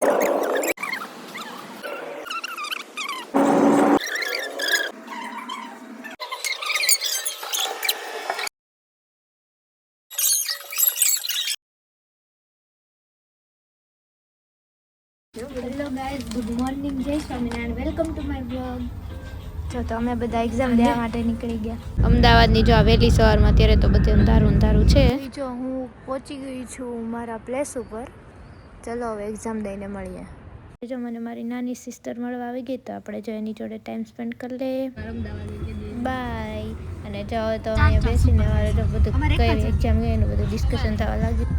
Hello guys, good morning, જય Swaminarayan, welcome to my blog. તો અમે બધા એક્ઝામ દેવા માટે નીકળી ગયા અમદાવાદની. જો વહેલી સવારમાં અત્યારે તો બધે અંધારું અંધારું છે. જો હું પહોંચી ગઈ છું મારા પ્લેસ ઉપર. ચલો હવે એક્ઝામ દઈને મળીએ. જો મને મારી નાની સિસ્ટર મળવા આવી ગઈ, તો આપણે જો એની જોડે ટાઈમ સ્પેન્ડ કરી લઈએ. બાય. અને જો તો અહીંયા બેસીને અમારે જો બધું કઈ એક્ઝામ ગઈ એનું બધું ડિસ્કશન થવા લાગ્યું.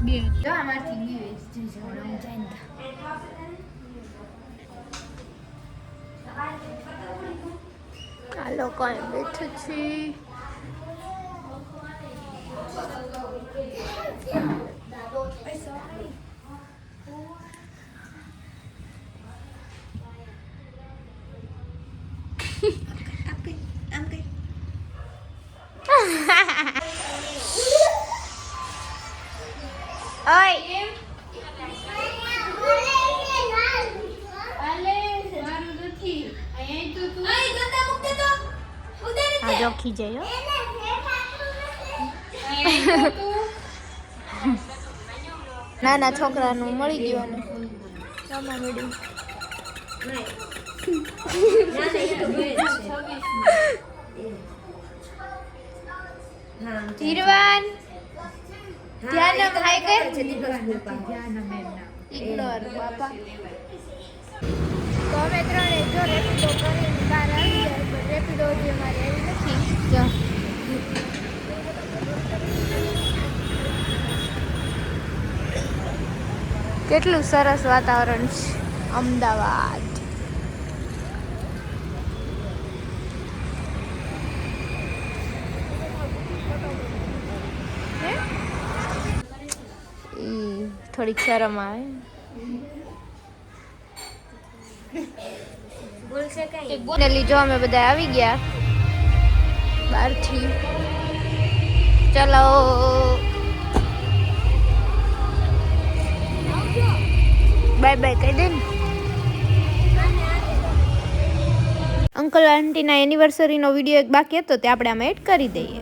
આ લોકો બેઠું છે. જોખી જાય નાના છોકરાનું મળી ગયું હીરવાન ધ્યાન ભાઈ કર ઇગ્નોર બાપા. તો અમે ત્રણે જો રેપિડો કરીને બહાર આવી જાય, પણ રેપિડો જે અમારે આવી નથી. જો કેટલું સરસ વાતાવરણ છે અમદાવાદ. થોડીક શરમ આવે. જો અમે બધા આવી ગયા બહારથી. ચલો બાય બાય કહી દે ને. અંકલ આંટીના એનિવર્સરીનો વિડીયો એક બાકી હતો, તે આપણે આમાં એડ કરી દઈએ.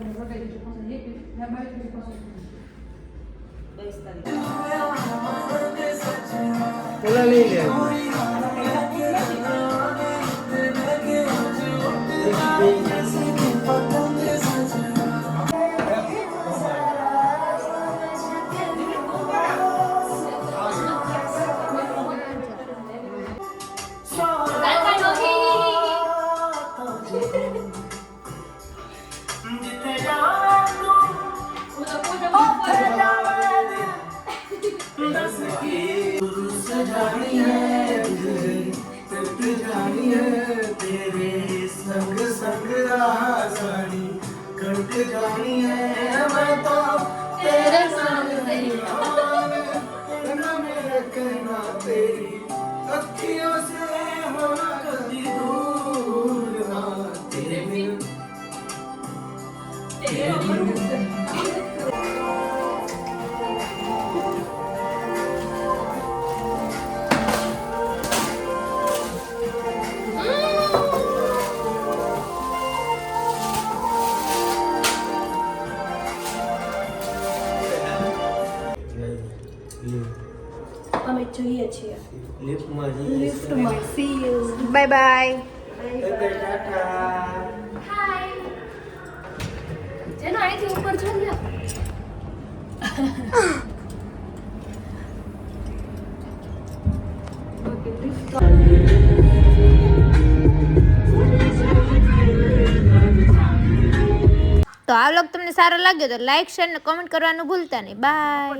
અમે જોઈએ છીએ લિફ્ટમાં. See you. Bye bye. Hi. જેનો અહીંથી ઉપર ચડી જા. તો આ વ્લોગ તમને સારો લાગ્યો તો લાઈક, શેર ને કમેન્ટ કરવાનું ભૂલતા નહીં. બાય.